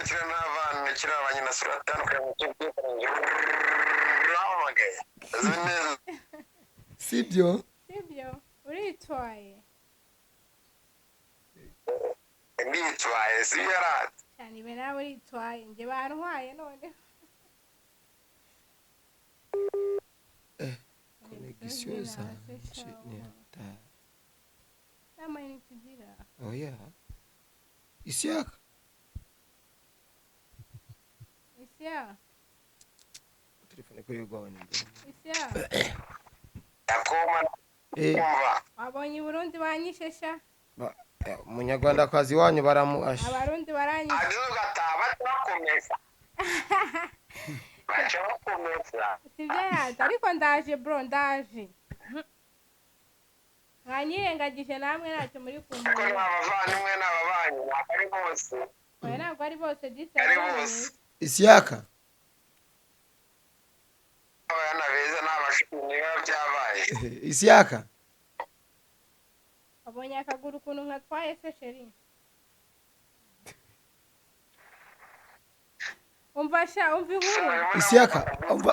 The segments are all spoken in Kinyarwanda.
kira n'abana kira abanyina sura atandukanye mu cy'ubwikorezi ramagaye neza sibyo uritwaye nditwaye si yarate cyane ibe nawe uritwaye njye bantwaye none connexion zanje ni hatari n'amayinite ugira oya Isiaka Isia telefone kuri rwawe ni mbere Isia yakoma kumva wabonye Burundi banyishesha umunyarwandakazi wanyu baramuasha abarundi baranyishe agize gataba twakomeza bacha bakomeza sivyo yaza ariko ndaje bro ndaje mwanyirengagije namwe ntacyo muri ko kumva n'abavandimwe n'ababanyi ari bose oya ntabwo ari bose disi ari bose Isiaka abana beza n'abashimye byabaye Isiaka wabonye akaguru ukuntu nkatwaye se sheri umva inkuru Isiaka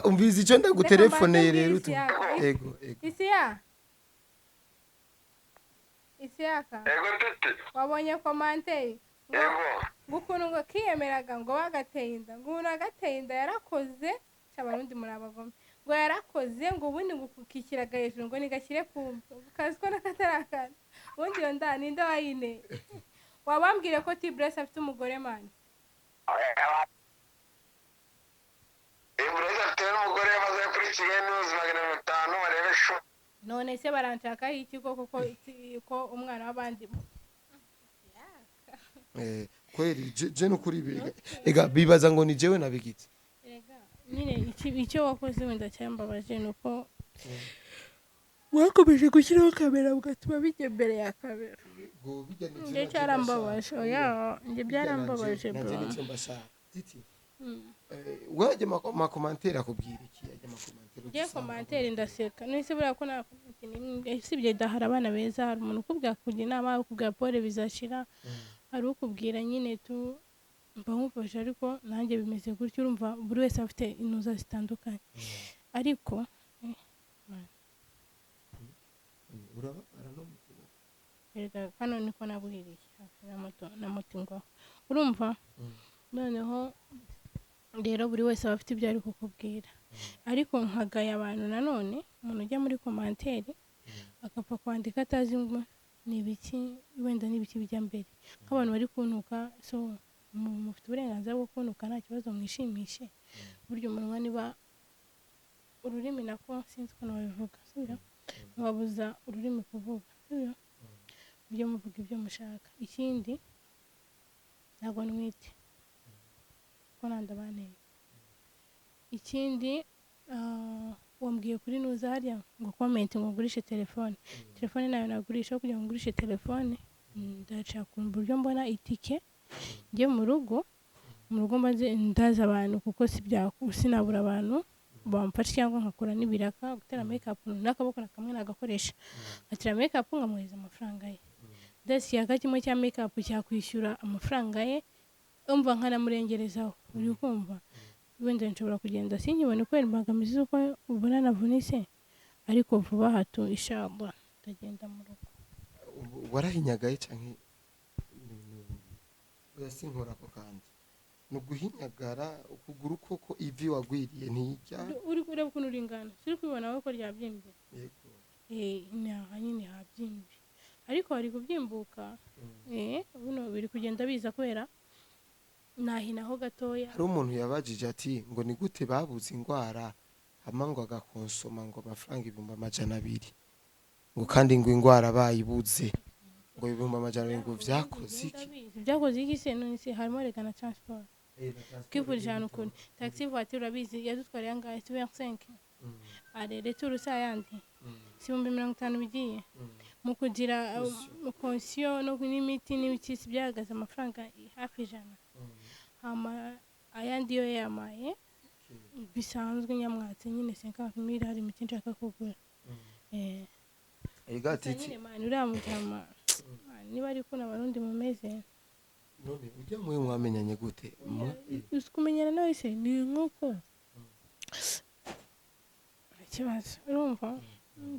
umviza icyo ndagutelefone rero tu ego Isiaka ego tuti wabonye komanteri ego ukuntu ngo kiyemeraga ngo bagateye inda ngo umuntu agateye inda yarakoze cy'abarundi muri abagome ngo yarakoze ngo ubundi ngo kukikiraga hejuru ngo nigashyire ku kazi ko n'akatarakana ubundi iyo nda ninde wayine wabambwire ko Tibress afite umugore mani Tibress afite umugore yamaze kuri Kigali News 500 barebe show none se baranshakaho iki koko ko umwana w'abandi kweli je no kuri biga ega bibaza ngo ni jewe nabigitse ega nyine icyo wakoze wenda cyambabaje nuko wakomeje gushyiraho kamera ugatuma bijya imbere ya kamera njye cyarambabaje oya njye byarambabaje bro waje makomantere akubwira iki yaje makomantere njye komantere ndaseka nese buriya ko sibye dahara abana beza hari umuntu ukubwira kugira inama ukubwira pole bizashira hari ukubwira nyine tu mba nkumfasha ariko nanjye bimeze gutyo urumva buri wese afite inuza zitandukanye ariko erega kano niko nabuhiriye na moto ngo urumva noneho rero buri wese aba afite ibyo ari kukubwira ariko nkagaya abantu nanone umuntu ujya muri komanteri akapfa kwandika atazi ngo ni ibiki wenda n'ibiki bijya mbere nk'abantu bari kuntuka so mufite uburenganzira bwo kuntuka nta kibazo mwishimishe burya umunwa niba ururimi nako sinzi ko nabivuga sibyo mwabuza ururimi kuvuga sibyo ibyo muvuga ibyo mushaka ikindi ntabwo nwite ko nandabanteye ikindi wambwiye kuri nuza hariya ngo comment ngo ngurishe telefone nayo nagurisha kugira ngo ngurishe telefone ndashaka uburyo mbona itike njye mu rugo mbaze ndaza abantu kuko sinabura abantu bamfasha cyangwa nkakora n'ibiraka gutera makeup n'akaboko nakamwe nagakoresha atira makeup nkamuhereza amafaranga ye ndetse yakakimwe cya makeup cyakwishyura amafaranga ye umva nkanamurengerezaho uri kumva wenda nshobora kugenda sinkibone ko imbagamizi uko ubona navunise ariko vuba hato inshallah ndagenda mu rugo warahinyagaye canke yasinkora ko kandi no guhinyagara ukuguru koko ivi wagwiriye ntijya uri kureba ukuntu uringana siri kubibona wowe ko ryabyimbye yego naha nyine habyimbye ariko hari kubyimbuka buno biri kugenda biza kubera nahinaho gatoya hari umuntu yabajije ati ngo ni gute babuze indwara hamwe ngo agakonsoma ngo amafaranga 200 ngo kandi ngo indwara bayibuze ngo 200 ngo vyakoze iki se none se harimo rega na transport kwivurira ahantu kure taxi voiture urabizi yadutwara yangahe 25 arere turusa yandi 50 bigiye mu kugira conscience no n'imiti n'ibikisi byahagaze amafaranga hafi 100 hama ayandi yo yamaye bisanzwe nyamwatse nyine 50,000 hari imiti nshaka kugura igati nyine mani uramujama niba ari kuna barundi mumeze none ujya mwe mwamenyanye gute kumenyana nawe se ni nk'uko ikibazo urumva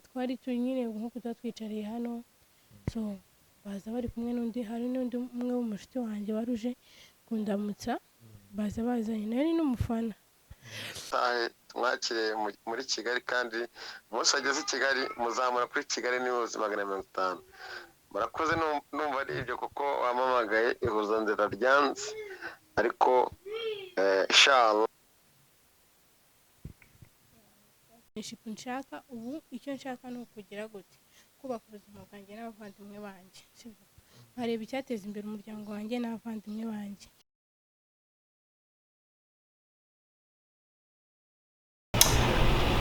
twari turi nyine nk'uko twicariye hano so baza bari kumwe n'undi hari n'undi umwe w'umushuti wanjye waruje kundamutsa baza bazanye nari n'umufana mwakiriye muri Kigali kandi umunsi ageze i Kigali muzamura kuri Kigali News 250 murakoze numva ari ibyo kuko wamamagaye ihuza nzira ryanze ariko inshallah nishipo nshaka ubu icyo nshaka ni ukugira gute kubaka ubuzima bwanjye n'abavandimwe banjye sibyo nkareba icyateza imbere umuryango wanjye n'abavandimwe banjye.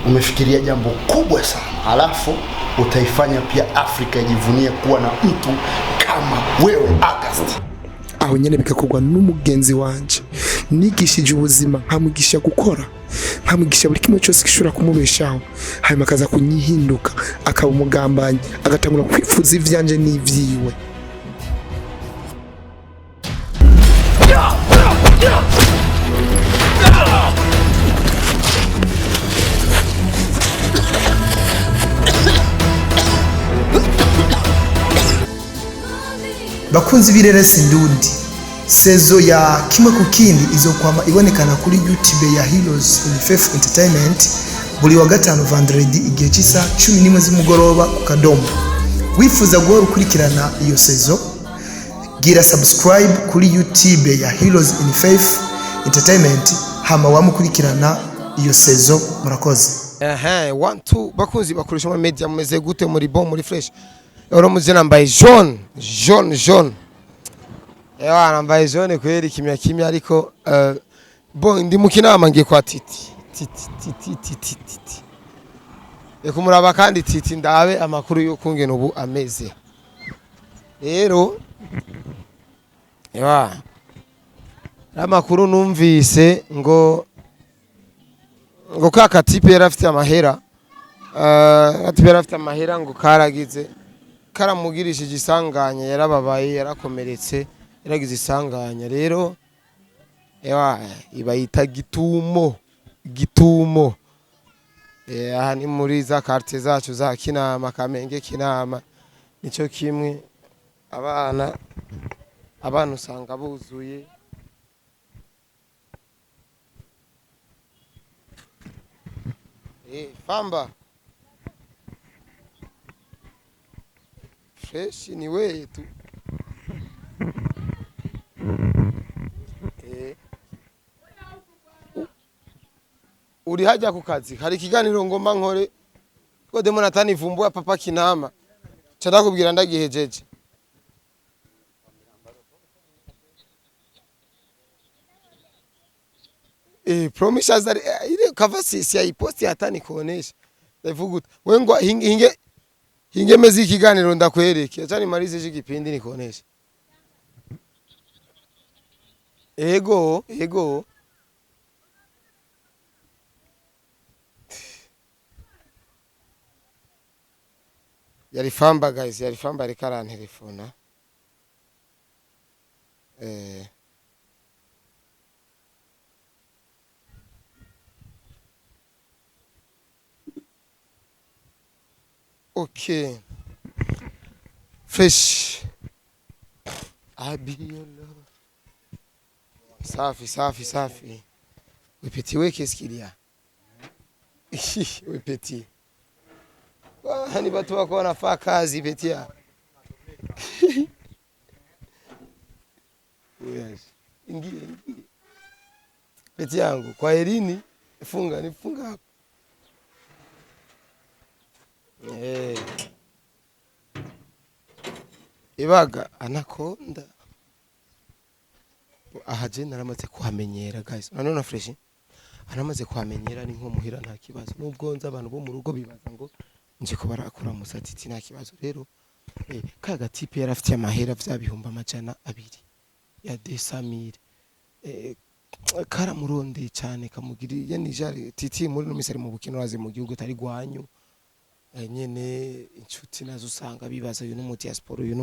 Umefikiria jambo kubwa sana, halafu utaifanya pia Afrika ijivunie kuwa na mtu kama wewe August. Aho nyene bikakugwa n'umugenzi wanje nigishije ubuzima nkamwigisha gukora nkamwigisha buri kimwe cyose gishobora kumubeshaho hanyuma akaza kunyihinduka akaba umugambanyi agatangura kwifuza ivyanje n'ivyiwe. Bakunzi bireresi ndundi sezo ya kimwe kukindi izokwama ibonekana kuri YouTube ya Heroes in Faith Entertainment buri wa gatanu vendredi igihe cy'isa 11 z'umugoroba ku Kadomo. Wifuza guhora ukurikirana iyo sezo gira subscribe kuri YouTube ya Heroes in Faith Entertainment hama wamukurikirana iyo sezo. Murakoze. 1 2 bakunzi bakoresha mu media mumeze gute muri bon muri fresh Oromuze nambaye jaune. Ewa nambaye jaune kweli kimya ariko bon ndi mukinama ngiye kwa titi. Ekumuraba kandi titi ndabe amakuru y'ukungena ubu ameze. Rero ewa amakuru numvise ngo kaka tipe yarafite amahera ngo karagize karamugirishije isanganya yarababaye yarakomeretse yaragize isanganya rero ewa ibayita gitumo aha ni muri za quartier zacu za Kinama Kamenge Kinama nico kimwe abana usanga buzuye famba fresh ni wewe tu uri hajya ku kazi hari ikiganiro ngomba nkore ko demo natani vumbua papa Kinama cyadakubwira ndagihejeje promises that ile cover si ya post hatani kuonesha ndavuga we ngo hinge mezi ikiganiro ndakwereke cyane marize y'igipindi nikonesha ego yari famba guys yari famba reka arantelefona okay fresh abiyolo safi we petit we qu'est-ce qu'il y a we petit hani batu wako wanafaa kazi petit ya yes ingie petit yangu kwa elini nifunga hapa ibaga anakonda ahaje naramaze kuhamenyera guys nanone fresh anamaze kuhamenyera ni nko muhira nta kibazo nubwo nza abantu bo mu rugo bibaza ngo nje ko barakora musatiti nta kibazo rero kaga tipe yarafite amahera vya bihumba amajana 2 ya desamire karamuronde cyane kamugiri ya Niger titi muri no misari mu bukino raze mu gihugu tari gwanyu nyene inshuti nazo usanga bibaza uyu n'umuti ya sport uyu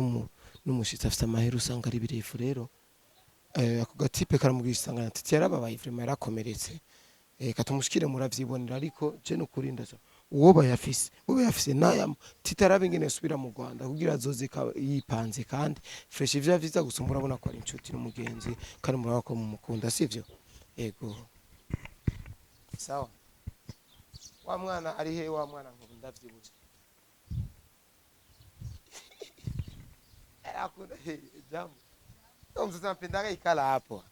n'umushitsi afite amahera usanga ari birefu rero ako gatipe karamubwira isanganya ati yarababaye vraiment yarakomeretse katumushikire muravyibonera ariko je no kuri ndaza uwo bayafise naya titarabe ingene subira mu Rwanda kugira azoze yipanze kandi fresh ivyo vyiza gusa murabona ko ari inshuti n'umugenzi kandi murabona ko mumukunda sivyo ego sawa wa mwana ari he wa mwana ngo ndavyibuje akuna jamu mtoto anapenda ikala hapo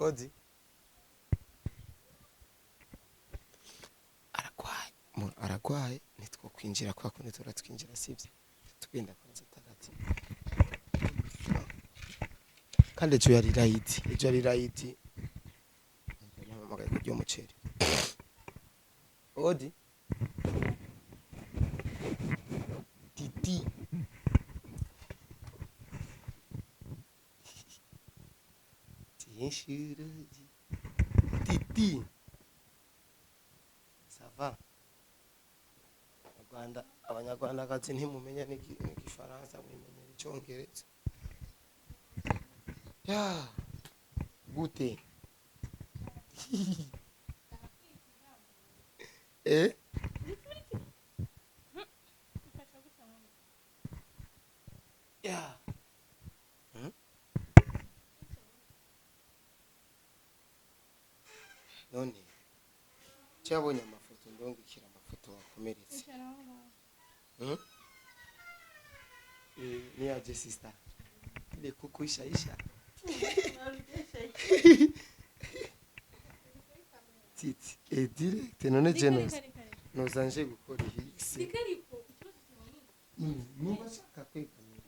Odi aragwaye nitwo kwinjira kwa kundi turatwinjira sivyo tugenda kwanza tarati kandi ejo yari right nyamagaye kurya umuceri Odi titi Tinshiraji titi sava abanyarwanda kazi ntimumenya n'igifaransa mwimenyera icyongereza ya gute ya none cyabonye amafoto ndongikira amafoto wakomeretse ni aje sister ile kuku ishaisha titi direct none jenos nozanje gukora hisi niba shaka kwegamira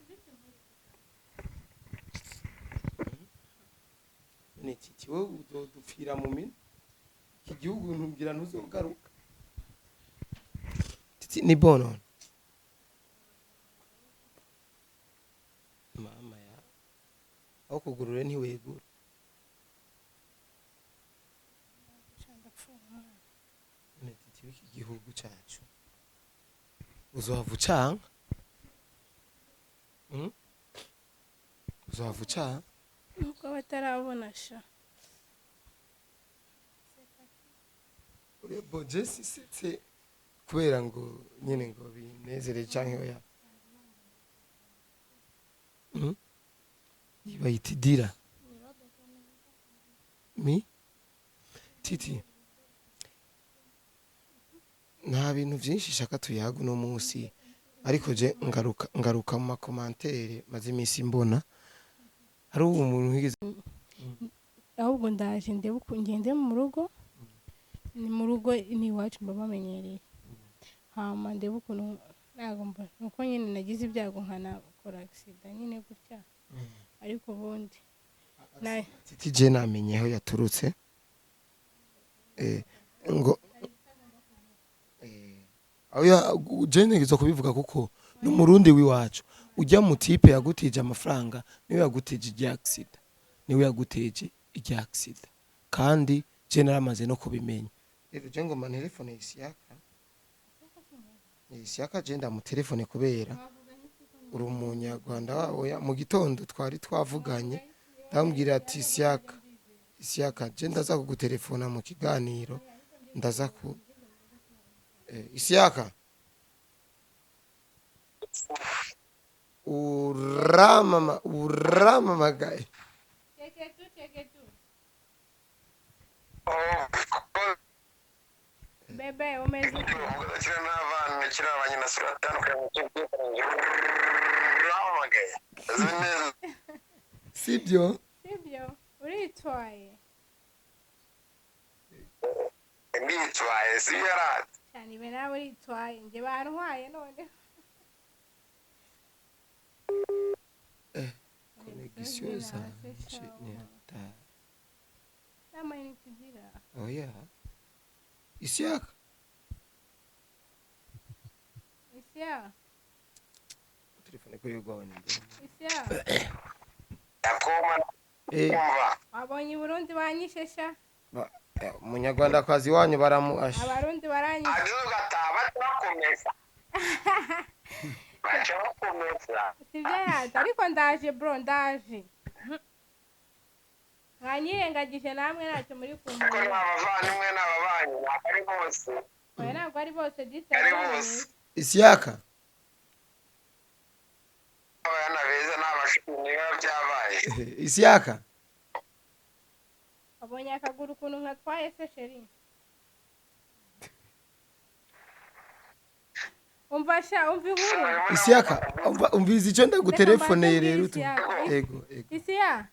none titi wowe udupfira mu mina igihugu ntumbwira ntuzogaruka titi ni bono mama ya aho kugurure ntiwegura none titi w'iki gihugu cacu uzohava ucanga uzohava ucanga nuko batarabona sha urebo jesi setse kubera ngo nyine ngo binezere canke oya ibayita idira mi titi nta bintu byinshi shaka tuyaga uno munsi ariko je ngaruka mu makomantere maze iminsi mbona hari umuntu wigeze ahubwo ndaje ngende mu rugo ni mu rugo ni iwacu mba bamenyereye hama ndebe ukuntu nagomba nuko nyine nagize ibyago nkanakora accident nyine gutya ariko ubundi titi je namenye aho yaturutse ngo aho je ntegezo kubivuga kuko no murundi wiwacu ujya mu type yagutije amafaranga niwe yagutije iryaccident niwe yagutije iryaccident kandi je naramaze no kubimenya rero je ngoma telefone Isiaka je ndamu telefone kubera uri umunyarwanda wawe mu gitondo twari twavuganye ndambwira ati Isiaka je ndaza kugutelefona mu kiganiro ndaza ku Isiaka urama magaye bebe umeze kira n'abana kira abanyina sura atandukanye sibyo uritwaye nditwaye siyarate cyane ibe nawe uritwaye nje bantwaye none connexion zanje ni hatari. Nama initigira. Oya. Isiaka. Isia. Telefone kuri rwawe ni mbere. Isia. Yakoma kumva. Abonye i Burundi banyishesha. Umunyarwanda kazi wanyu baramuasha. Abarundi baranyisha. Agize gataba twakomeza. Bachakomeza. Sivyo yaza ariko ndaje bro ndaje. Mwanyirengagije namwe ntacyo muri Ko kumwe. n'abavandimwe n'ababanyi nakari bose. Oya ntabwo ari bose dise. Ari bose. Isiaka. Abana beza n'abashimye byabaye. Isiaka. Abonye akaguru kuntu nkatwaye se sheri. Umva ihuru. Isiaka, umviza icyo ndagutelefone rero tu. Ego. Isiaka.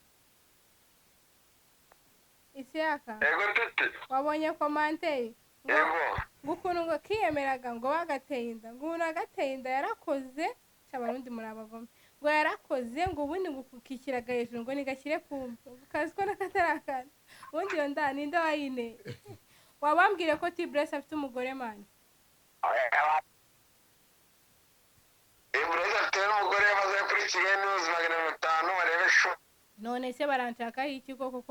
Ego tete. Wabonye komanteri. Ego. Ngukuntu ngo kiyemeraga ngo wagateye inda. Ngo nagateye inda yarakoze. Abarundi muri abagome. Ngo yarakoze ngo ubundi ngukukikiraga hejuru ngo nigashyire ku kazi ko nakatarakana. Ubundi yo nda ninde wayine. Wabambwire ko Tibress afite umugore mani. Tibress afite umugore maze kuri Kigali News 500 barebe show. None se baranshaka iki koko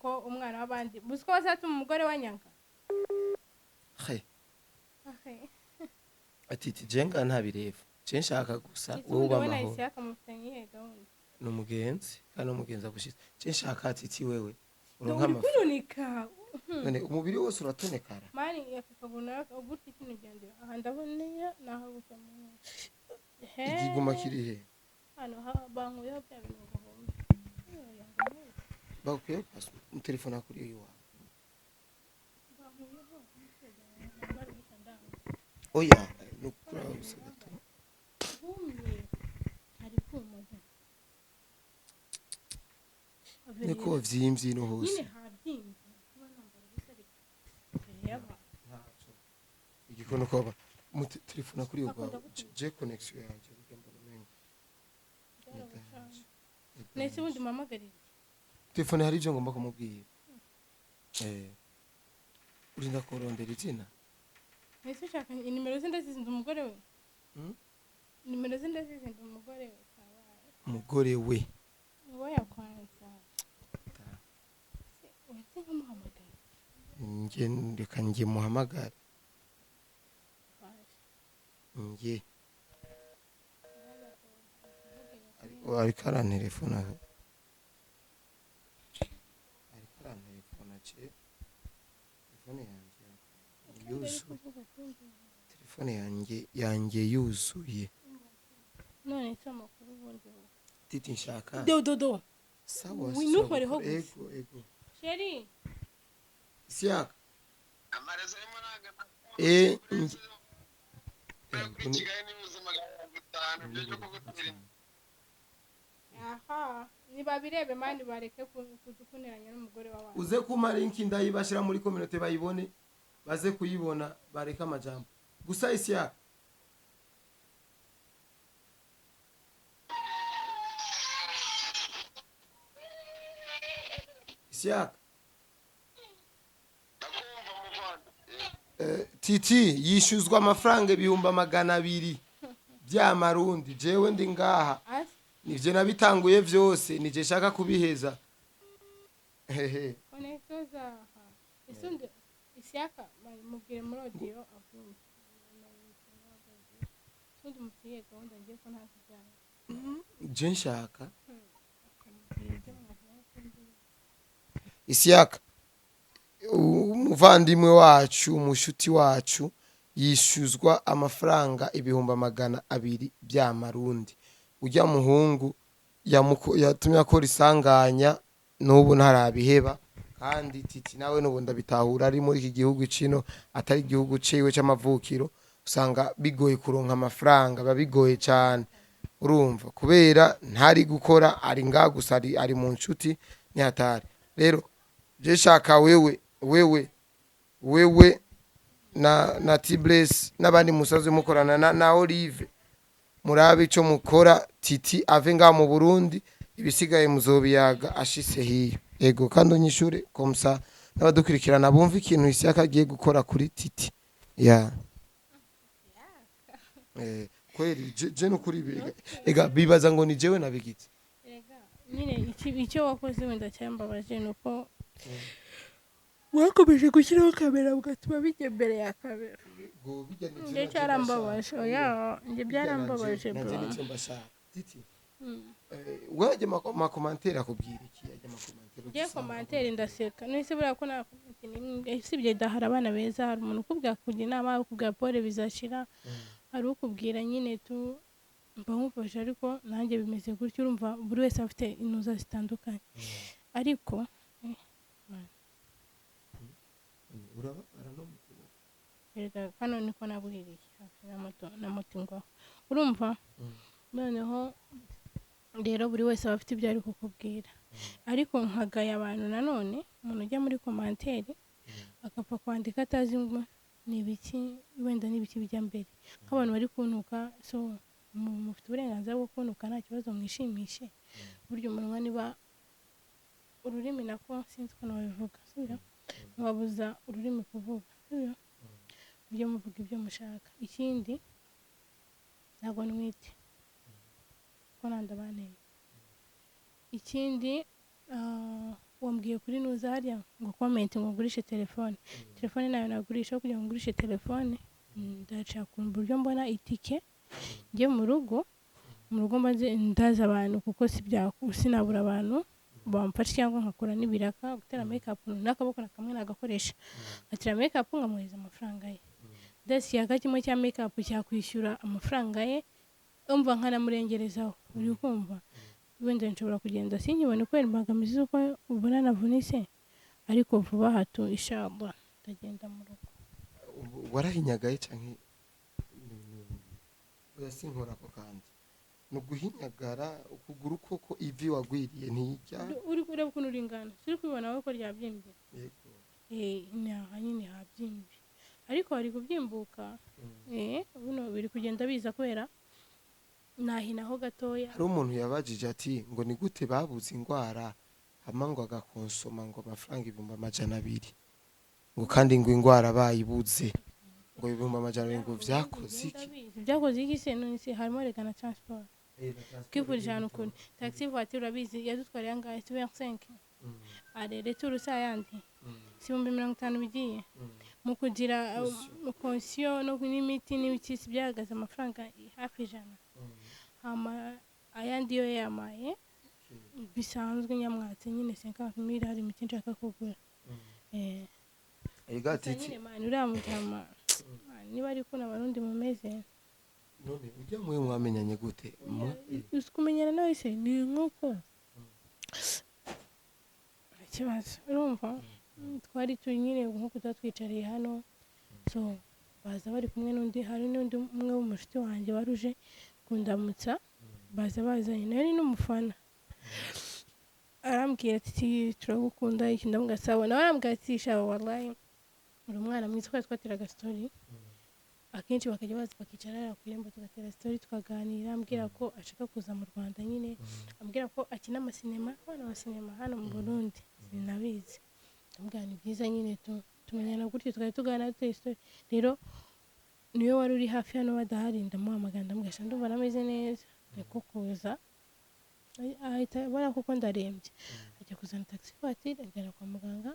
ko umwana w'abandi. Busiko azatuma umugore wa Nyanka. Ati jenga ntabireva. Censhaka gusa wowe ubamaho. No mugenzi kandi umugenza gushitse. Censhaka ati wewe. Uronka amafunika. None umubiri wose uratonekara. Mani yakakaguna uguti ikintu cyandira. Aha ndaboneye naho gusamu. Igiguma kiri he? Hano bangu yo bya bintu gahombe. Bakwiye pass mu telefone akuri yiwa. Oya, nukura usagato. Niko vyimvye no hose. Igikono koba mu telefone kuri yo je connection yanje ngamba menye. Nese ubundi mamagarira. Telefone hari ivyo ngomba kumubwira. Urinda kurondera izina. Nese ushaka inimero zinde zizinda umugore we? Nimero zinde zizinda umugore we kabaye. Umugore we. Wowe yakwanza. Wese nkamuhamagara. Reka nge muhamagara. Nge. Ariko arantelefona. Telefone yanjye yuzuye. None se amakuru ubundi wowe. Titi nshaka. Do. Sawa. Winukoreho gusa. Ego. Sheri. Isiaka. Amarezo arimo nagana. Kigali News 500 byo kugutira. Aha, nibabirebe mani bareke kudukuneranya n'umugore wawe. Uze kuma link ndayibashira muri community bayibone, baze kuyibona bareka amajambo. Gusa Isiaka. Isiaka. Titi yishuzwa amafaranga 200 by'amarundi jewe ndi ngaha nivyo nabitanguye vyose nije shaka kubiheza Konektoza isundi Isiaka mubwire muri audio avuga sundi mutiye gahunda ngiye ko nta kujyana je nshaka Isiaka umuvandimwe wacu umushuti wacu yishuzwa amafaranga 200 by'amarundi ujya muhungu yatumye akora isanganya n'ubu ntarabiheba kandi Titi nawe n'ubu ndabitahura ari muri iki gihugu cino atari igihugu ciwe c'amavukiro usanga bigoye kuronka amafaranga babigoye cyane urumva kubera ntari gukora ari ngagusa ari mu nshuti ni hatari rero je shaka wewe na Tibress n'abandi musazi mukorana na Olive murabe ico mukora Titi ave nga mu Burundi ibisigaye muzobiyaga ashise hiyo ego kandi unyishure komsa n'abadukurikirana bumva ikintu Isiyaka agiye gukora kuri Titi ya kweli je no kuri ega bibaza ngo ni jewe nabigitse nyine icyo wakoze wenda cyambabaje nuko wakomeje gushyiraho kamera ugatuma bijya imbere ya kamera njye cyarambabaje oya njye byarambabaje bro Titi waje makomantere akubwira iki yaje makomantere je komantere ndaseka nese buriya ko na komantere sibye dahara abana beza hari umuntu ukubwira kugira inama ukubwira pole bizashira hari ukubwira nyine tu mba nkumfasha ariko nanjye bimeze gutyo urumva buri wese afite inuza zitandukanye ariko kano niko nabuhiriye na moto ngaho urumva noneho rero buri wese aba afite ibyo ari kukubwira ariko nkagaya abantu nanone umuntu ujya muri komantere agapfa kwandika atazi ngo ni ibiki wenda n'ibiki bijya mbere nk'abantu bari kuntuka so mufite uburenganzira bwo kuntuka nta kibazo mwishimishe burya umunwa niba ururimi nako sinzi ko nabivuga sibyo ntiwabuza ururimi kuvuga sibyo mujye muvuga ibyo mushaka ikindi ntabwo nwite ko nandabanteye ikindi wambwiye kuri nuza hariya ngo comment ngo ngurishe telefone nayo nagurisha kugira ngo ngurishe telefone ndashaka kumva uburyo mbona itike njye mu rugo mbaze ndaza abantu kuko sinabura abantu bamfasha cyangwa nkakora n'ibiraka gutera makeup n'akaboko nakamwe nagakoresha atira makeup ngamuheza amafaranga ye desi ya kimwe cya makeup cyakwishyura amafaranga ye umva nkanamurengerezaho uri kumva wenda nshobora kugenda sinkibone kwera imbangamizi uko ubona navunise ariko vuba hato inshallah ndagenda mu rugo warahinyagaye canke yasinkora ko kandi no guhinyagara ukuguru koko ivi wagwiriye ntijya uri kureba ukuntu uringana siri kubibona wowe ko ryabyimbye yego nyine habyimbye ariko hari kubyimbuka buno biri kugenda biza kwera nahinaho gatoya hari umuntu yabajije ati ngo ni gute babuze ingwara hama ngo agakonsoma ngo amafaranga 200 ngo kandi ngo ingwara bayibuze ngo 200 ngo vyakoze iki se none se harimo rega na transport kivurije hano kuri taxi voiture urabizi yadutwariye angahe 25 arere turusa yandi 50 bigiye mu kugira conscious no n'imiti n'ibikisi byahagaze amafaranga hafi 100 hama ayandi yo yamaye bisanzwe nyamwatse nyine 50,000 hari imiti nshaka kugura ega Titi uramutama niba ariko n'abarundi mumeze none ujya mwe mwamenyanye gute usikumenyana nawe se ni nkuko ikibazo urumva twari turi nyine nkuko twicariye hano so baza bari kumwe n'undi hari n'undi umwe w'umushuti wanjye waruje kundamutsa bazanye nawe n'umufana arambwira ati turagukunda iki ndamugasaba nawe arambwira ati shaba wallahi uri umwana mwiza ko twateraga story akenshi bakajya baza bakicara ku irembo tugatera story tukaganira ambwira ko ashaka kuza mu Rwanda nyine ambwira ko akina amasinema abana basinema hano mu Burundi sinabizi ambwira ni byiza nyine tumenyana gutyo tukajya tuganira dutera story rero niyo wari uri hafi hano badahari ndamuhamagara ndamubwira ndumva nameze neza niko kuza ahita bara kuko ndarembye ajya kuzana taxi voiture agera kwa muganga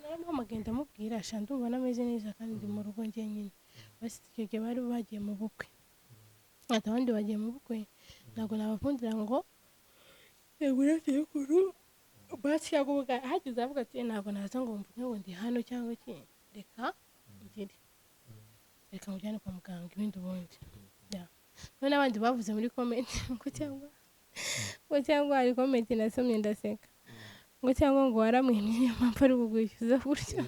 namuhamagaye ndamubwira ndumva nameze neza kandi ndi mu rugo njye nyine basi icyo gihe bari bagiye mu bukwe ati abandi bagiye mu bukwe ntabwo nabakundira ngo yagurate y'ukuru basi yagubuga hagize avuga ati ntabwo naza ngo mvuge ngo ndi hano cyangwa iki reka mujyane kwa muganga ibindi ubundi none abandi bavuze muri comment ngo cyangwa hari comment nasomye ndaseka ngo cyangwa ngo waramwemye mpamvu ari kugwishyuza gutyo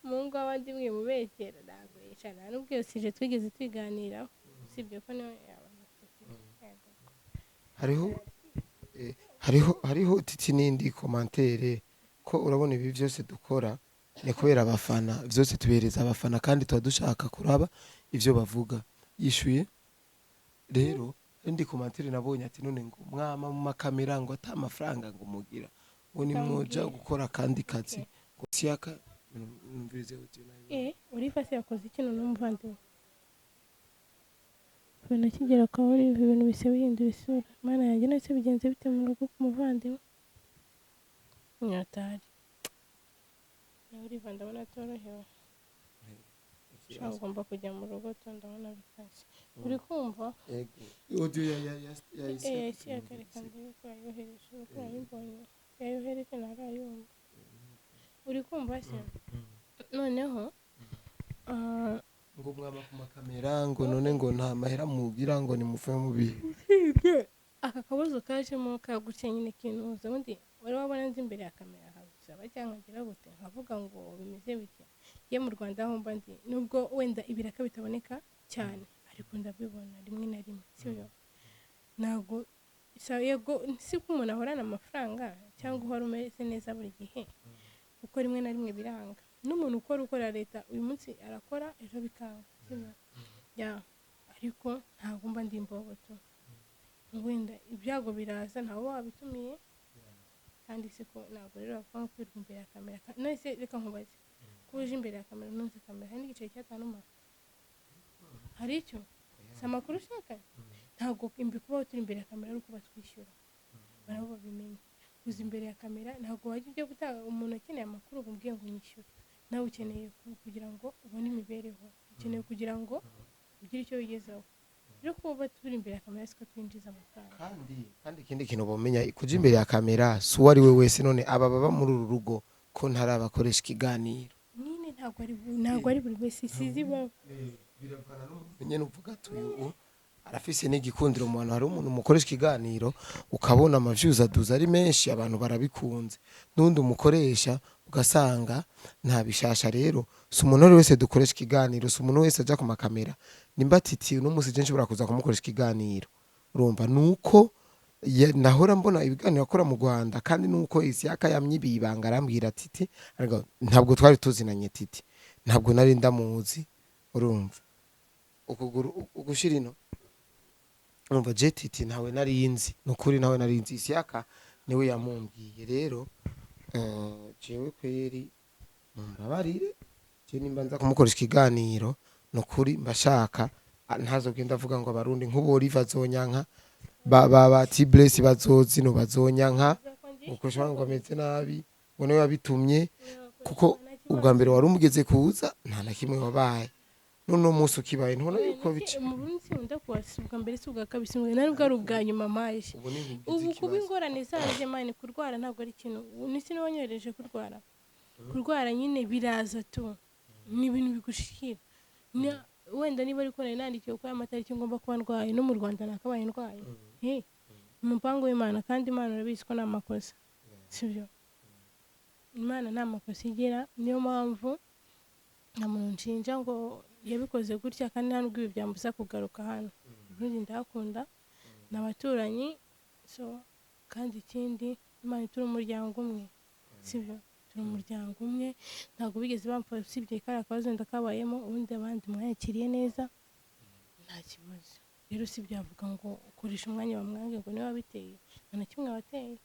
mu ngo abandi mwe mubekera ntabwo yicara n'ubwo yose twigeze twiganiraho sibyo ko niyo hariho Titi n'indi komantere ko urabona ibi byose dukora ni kubera abafana byose tubereza abafana kandi tuba dushaka kuraba ibyo bavuga yishuye rero ndi komantere nabonye ati none ngo mwama mu makamera ngo ata amafaranga ngo mugira ngo ni mwoja gukora kandi kazi ngo siyaka numvirize uti nayo urifase yakoze ikintu n'umuvandimwe ibintu kigera kwa uri ibintu bise bihindura isura mana yanjye nose bigenze bite mu rugo ku muvandimwe nyatari nawe uriva ndabona atorohewe ngomba kujya mu rugo ndabona bikaze uri kumva audio ya yakareka ndebe ko yayohereje uko yayimbonye yayohereje ntarayumva uri kumva se noneho ngo mwama ku makamera ngo none ngo nta mahera mugira ngo ni mufe mubi aka kabazo kajemo kaguce nyine kinuza undi wari wabona nzi imbere ya kamera habisaba cyangwa ngira gute nkavuga ngo bimeze bitya ye mu Rwanda aho mba ndi nubwo wenda ibiraka bitaboneka cyane ariko ndabibona rimwe na rimwe sibyo nago yego si ko umuntu ahorana amafaranga cyangwa uhora umeze neza buri gihe kuko rimwe na rimwe biranga n'umuntu ukora leta uyu munsi arakora ejo bikanga sibyo ariko ntabwo mba ndi imbogoto wenda ibyago biraza ntawe wabitumiye kandi siko ntabwo rero bavuga kwirirwa imbere ya kamera none reka nkubaze kuje imbere ya kamera nunze kamera hari n'igice cy'atanuma hari icyo si amakuru ushaka ntabwo imbi kuba turi imbere ya kamera ari uko batwishyura barabo babimenye uzi imbere ya kamera ntabwo wajya ujya gutanga umuntu akeneye amakuru umbwiye ngo nyishyure nawe ukeneye kugira ngo ubone imibereho ukeneye kugira ngo ugire icyo wigezaho rero kuba turi imbere ya kamera siko twinjiza amafaranga kandi ikindi kintu bomenya kuja imbere ya kamera si uwo ari we wese none aba baba muri uru rugo ko ntari abakoresha ikiganiro nyine ntabwo ari buri wese sizi baba biravana n'umuntu nyene uvuga ati uyu arafise n'igikundiro mu bantu hari umuntu umukoresha ikiganiro ukabona amaviews aduza ari menshi abantu barabikunze n'undi umukoresha ugasanga nta bishasha rero si umuntu wese dukoresha ikiganiro si umuntu wese aja ku makamera nimba titi uno musi je nshobora kuza kumukoresha ikiganiro urumva nuko nahora mbona ibiganiro akora mu Rwanda kandi nuko Isiyaka yamyibiye ibanga arambwira titi ntabwo twari tuzinanye titi ntabwo nari ndamuzi urumva ukuguru ugushira ino urumva je titi ntawe nari inzi nukuri nawe nari inzi Isiyaka niwe yamumbwiye rero jewe kweri mumbabarire je nimba nza kumukoresha ikiganiro nukuri mbashaka ntazogenda avuga ngo abarundi nk'ubu Oliver azonyanka ba Tibless bazozino bazonyanka ukoshobora ngo ameze nabi ngo niwe wabitumye kuko ubwa mbere wari umugeze kuza nta na kimwe wabaye none umunsi ukibaye ntubona yuko bice mu Burundi unda kwasubwa mbere subwa kabisa ngo nari bwa rubwa nyuma maje ubu kuba ingorane zaje mane kurwara ntabwo ari kintu nisi nonyereje kurwara nyine biraza tu ni ibintu bigushikira wenda niba ariko nandikiye ko amatariki ngomba kuba ndwaye no mu Rwanda nakabaye ndwaye umupango w'Imana kandi Imana urabizi ko namakosa sibyo Imana namakosa igira niyo mpamvu nta muntu nshinja ngo yabikoze gutya kandi nta n'ubwo ibi byambuza kugaruka hano ubundi ndakunda n'abaturanyi so kandi ikindi Imana turi umuryango umwe sibyo turi umuryango umwe ntabwo bigeze bamfa usibye kari akabazo ndakabayemo ubundi abandi mwakiriye neza nta kibazo rero si byavuga ngo ukoresha umwanya bamwange ngo niwe wabiteye nta kimwe wateye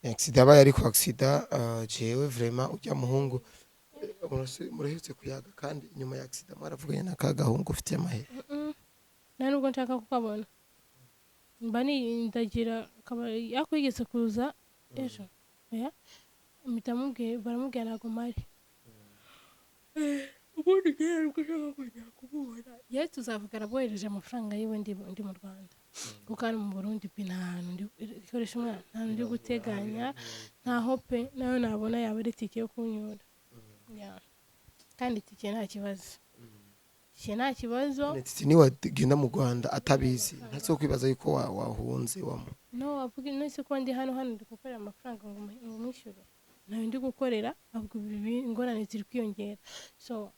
accident abaye ariko accident jewe vraiment ujya muhungu murahetse kuyaga kandi inyuma ya accident maravuganye nakagahungu ufite amahera nta nubwo nshaka kukabona mba ndagira yakwigeze kuza ejo baramubwira ntabwo mari ubundi ntabwo ushaka kujya kumubona yewe tuzavugana bohereje amafaranga yiwe ndi mu Rwanda kuko hano mu Burundi pe nta hantu ikoresha umwana nta hantu ndi guteganya nta hope nayo nabona yaba ari tike yo kunyura kandi tike nta kibazo titi niwe wagenda mu Rwanda atabizi ntazo kwibaza yuko wahunze no wavuga nese ko ndi hano ndi gukorera amafaranga ngo mwishyure nayo ndi gukorera ahubwo ibi ingorane ziri kwiyongera so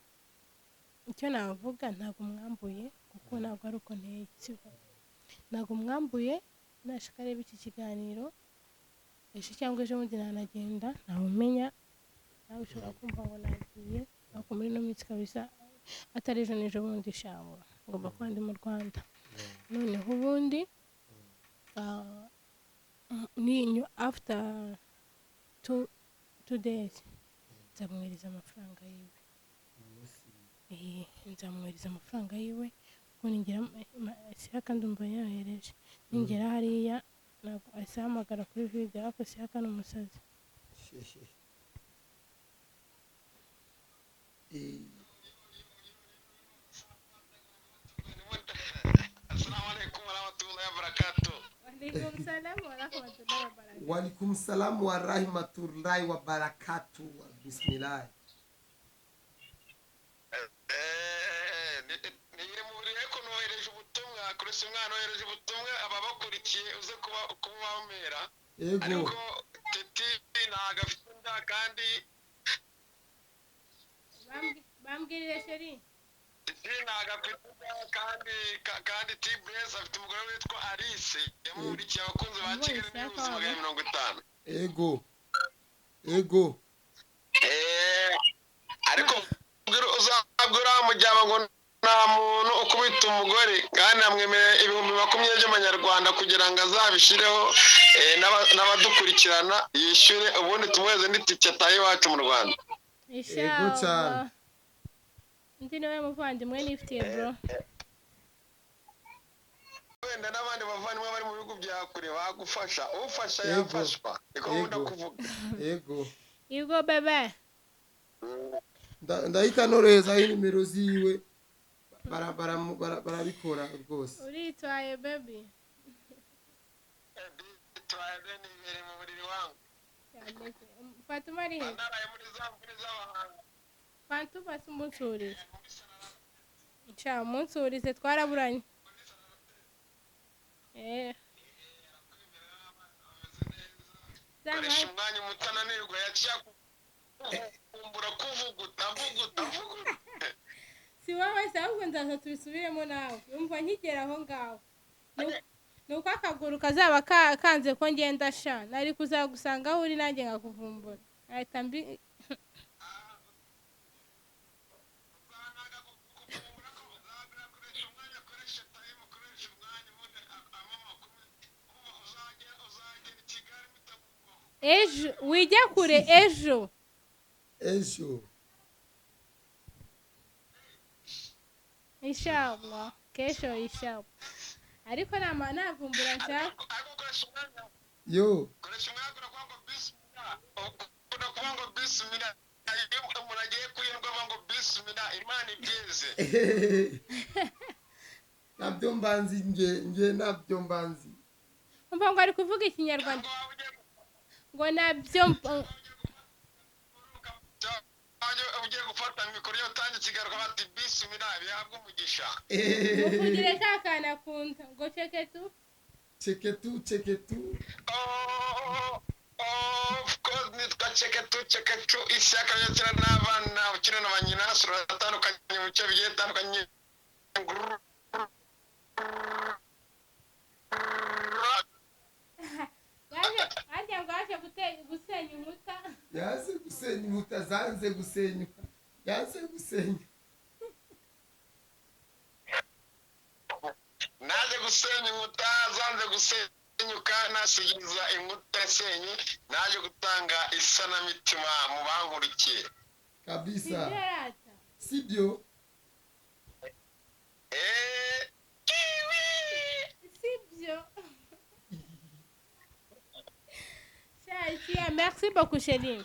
icyo navuga ntabwo mwambuye kuko ntabwo ari uko nteye ntabwo mwambuye nashaka reba iki kiganiro ejo cyangwa ejo bundi nanagenda ntawe umenya nawe ushobora kumva ngo nagiye ariko muri no minsi kabisa atari ejo n'ejo bundi shabura ngomba kuba ndi mu Rwanda noneho ubundi after 2 days nzamwohereza amafaranga yiwe. Nzamwohereza amafaranga yiwe kuko ningera Siyaka ndumva yahereje, ningera hariya ntabwo ahise ahamagara kuri video ariko Siyaka ni umusazi. Assalamu alaikum warahmatullahi wabarakatuh. Walaikum salam wa rahmatullahi wa barakatuh. Bismillah. Nigire mu buri ko nohereje ubutumwa kuri umwana nohereje ubutumwa ababakurikiye uze kuba wamera. Ariko titi ntago afite inda kandi bambwirire sheri ntago afite inda kandi T-Blaze afite umugore witwa Alice yamurikiye abakunzi ba Kigali News 50. Ego. Ariko uzagura mujyaba ngo nta muntu ukubita umugore kandi amwemerera 20,000 by'amanyarwanda kugira ngo azabishireho n'abadukurikirana yishyure ubundi tumuheze n'itike ataye iwacu mu Rwanda. Ego cyane. Ndi nawe muvandimwe nifitiye bro. Wenda n'abandi bavandimwe bari mu bihugu bya kure bagufasha ufasha yafashwa niko nkunda kuvuga. Yego bebe. Ndahita norohereza nimero ziwe barabikora rwose. Uritwaye baby. Bitwaye bene ibere mu buriri wangu. Fatuma ari he? Ndaraye muri z'abahanga. Fatuma sumunsurize. Cha munsurize twaraburanye. Koresha umwanya umutananirwa yaciye kumbura kuvuguta. Si wowe se ahubwo nzaza tubisubiremo nawe. Umva nkigera aho ngaho. Nuko akaguru kazaba kanze ko ngenda sha. Nari kuzagusanga aho uri nanjye ngakuvumbura. Ahita mbi ejo wijya kure ejo inshallah kesho inshallah ariko navumbura nshaka yo koresha umwanya ngo bismillah ukunda ngo bismillah muragiye kuyirwa ngo bismillah Imana ibyeze nabyo mbanzi nge nabyo mbanzi umva ngo ari kuvuga ikinyarwanda ngo nabyo ugiye gufata mikoro yo tangi kigaruka bati bismillah bihabwa umugisha ukugire kakana akunda ngo ceketu of course nitwa ceketu ishyaka yakira n'abana ukina na banyina sura atandukanye mu cyo bigiye tandukanye gusenya inkuta yaze gusenya inkuta zanze gusenyuka yaze gusenya naje gusenya inkuta zanze gusenyuka nasigiriza inkuta senyi naje gutanga isanamitima mu bankurikiye kabisa sibyo sibyo. Merci beaucoup chérie.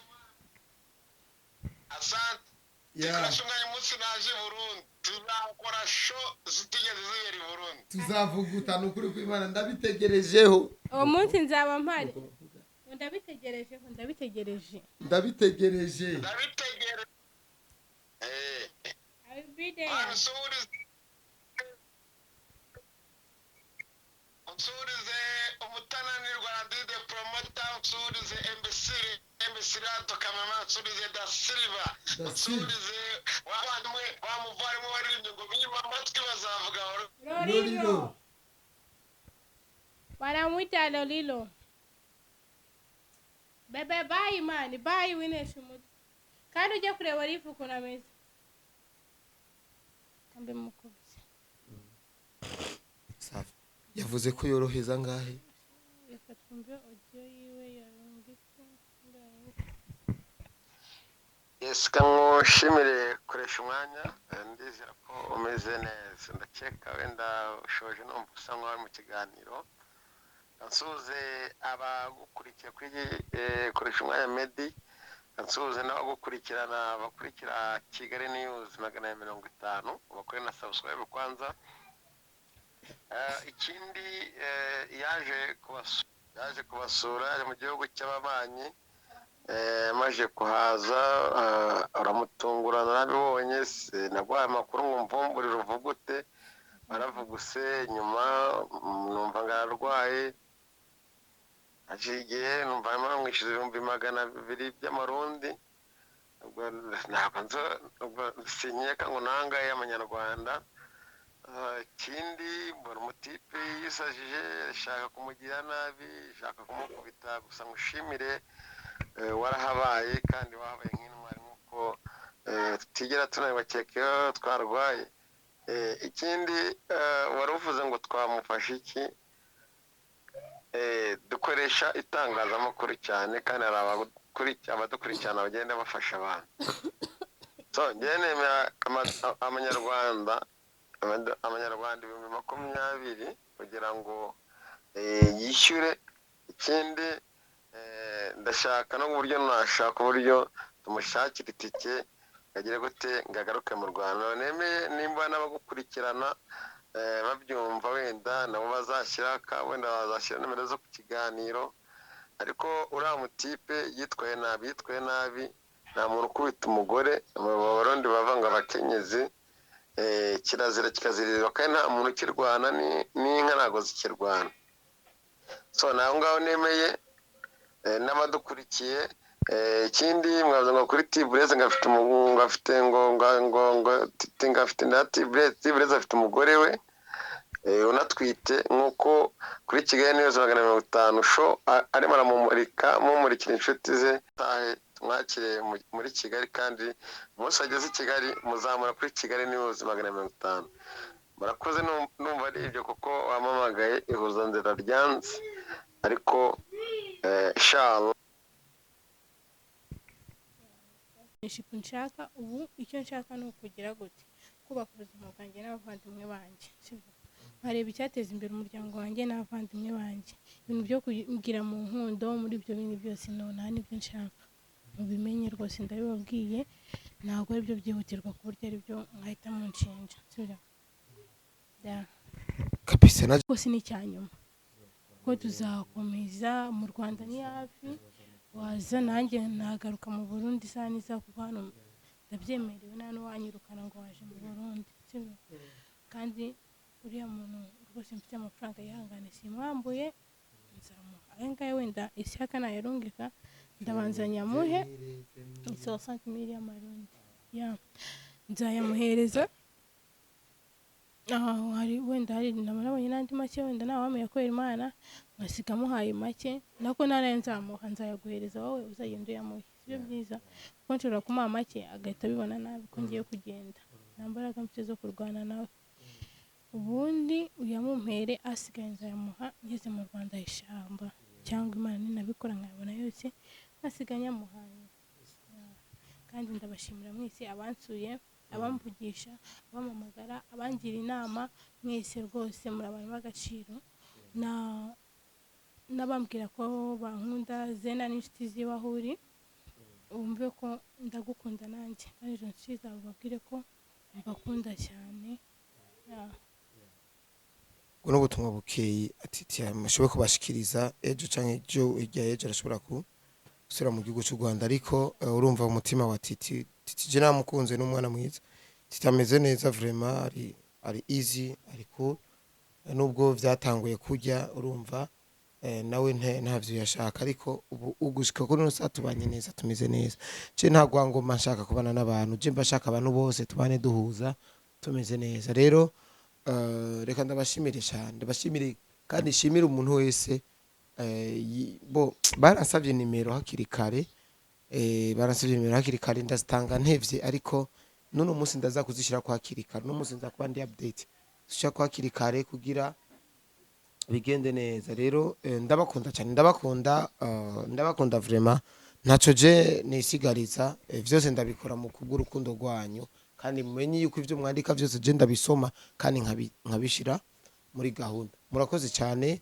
Asante. Turashunganya umunsi naje Burundi. Tuzakora show zitigeze zibera i Burundi. Tuzavuguta nukuri kw'Imana ndabitegerejeho. Uwo munsi nzaba mpari. Ndabitegereje. I will be there. Unsurize umutananirwa Radide Promoter, unsurize Embesiri Adokamama, unsurize Da Silva, unsurize wabandimwe bamuvarimo waririmbye ngo biba amatwi bazavuga Lolilo. Wanamwita Lolilo. Bebe bye man, bye winesha umutwe. Kandi ujye kureba rifu kuna meza. Kambe mukubise. Safi. yavuze ko yoroheza ngahe. reka twumve audio yiwe yarungitse Yes, kangushimire koresha umwanya ndizera ko umeze neza ndakeka wenda ushoje numva usa nk'aho mu kiganiro nsuhuze abagukurikiye kuri koresha umwanya Medi nsuhuze n'abagukurikirana bakurikira Kigali News 150 bakore na subscribe kwanza. Ikindi yaje kubasura mu gihugu cy'ababanyi maje kuhaza aramutungurana nabibonye nagwaye amakuru nkumvumburira uvugute baravuguse nyuma numva ngararwaye ajigiye numva bamwishyuza 200 by'amarundi ntabwo nzo sinyeka ngo nangaye amanyarwanda. Ikindi mbona umutipe yisajije shaka kumugira nabi shaka kumukubita gusa ngushimire warahabaye kandi wahabaye nk'intwari nk'uko tutigera tunabakeka twarwaye. Ikindi wari uvuze ngo twamufashe iki dukoresha itangazamakuru cyane kandi hari abadukurikirana bagenda bafasha abantu. So njyewe nemera amanyarwanda 20 kugira ngo yishyure. Ikindi ndashaka no uburyo nashaka uburyo tumushakira itike agire gute ngagaruke mu Rwanda. Nemeye nimba n'abagukurikirana babyumva wenda nabo bazashyira wenda bazashyira nimero zo ku kiganiro, ariko uriya mutipe yitwaye nabi nta muntu ukubita umugore mu Barundi bavanga abakenyezi kirazira kikazirizwa kandi nta muntu ukirwana n'inka ntago zikirwana. So naho ngaho nemeye n'abadukurikiye. Ikindi mwavuze ngo kuri Tibreze ngafite Tibreze afite umugore we unatwite nk'uko kuri Kigali News 150 show arimo aramumurikira inshuti ze mwakire muri Kigali kandi umunsi ageze i Kigali muzamura kuri Kigali News 150. Murakoze numva ari ibyo kuko wamamagaye ihuza nzira ryanze ariko inshallah nshaka ubu icyo nshaka ni ukugira gute kubaka ubuzima bwanjye n'abavandimwe banjye sibyo nkareba icyateza imbere umuryango wanjye n'abavandimwe banjye. Ibintu byo kugira mu nkundo muri ibyo bintu byose nta nibyo nshaka mubimenye rwose ndabibabwiye ntabwo ari byo byihutirwa ku buryo ari byo nkahita mu nshinja sibyo kabisa na rwose ni icyanyuma ko tuzakomeza mu Rwanda ni hafi waza nanjye nagaruka mu Burundi isaha n'isaha kuko hano ndabyemerewe nta n'uwanyirukana ngo waje mu Burundi sibyo kandi uriya muntu rwose mfite amafaranga yihangane simwambuye nzamuha aya ngaya wenda ishyaka nayarungika ndabanza nyamuhe 60,000 y'amarundi nzayamuhereza hari wenda hari nabonye n'andi make wenda nawamenya kubera Imana ngasiga muhaye make nako naraye nzamuha nzayaguhereza wowe uzagenda uyamuhe sibyo byiza kuko nshobora kumuha make agahita abibona nabi ko ngiye kugenda nta mbaraga mfite zo kurwana nawe. Ubundi uyamumpere asigaye nzayamuha ngeze mu Rwanda ishamba cyangwa Imana ninabikora nkabona yose asigaye nyamuhaye. Kandi ndabashimira mwese abansuye abamvugisha abamamagara abangira inama mwese rwose muri abantu b'agaciro n'abambwira ko bankunda zena n'inshuti z'ibahuri wumve ko ndagukunda nanjye kandi izo nshuti zawe babwire ko mbakunda cyane. uno butumwa bukeye ati mushoboye kubashikiriza ejo canke ejo irya ejo arashobora gusubira mu gihugu cy'u Rwanda ariko urumva umutima wa Titi je namukunze n'umwana mwiza titameze neza vraiment ari easy ariko nubwo byatanguye kujya urumva nawe ntavyo yashaka ariko ubu ugushika kuri no satubanye neza tumeze neza je ntagwa ngo mashaka kubana n'abantu je mbashaka abantu bose tubane duhuza tumeze neza. Rero reka ndabashimire cyane ndabashimire kandi shimira umuntu wese barasabye nimero hakiri kare ndazitanga ntevye ariko none umunsi ndaza kuzishira kwa hakiri kare no munsi nza kuba ndi update zishaka kwa hakiri kare kugira bigende neza rero ndabakunda cyane ndabakunda vraiment ntaco je nisigariza vyose ndabikora mu kubw'urukundo rwanyu kandi mumenye yuko ivyo mwandika vyose je ndabisoma kandi nkabishira muri gahunda murakoze cyane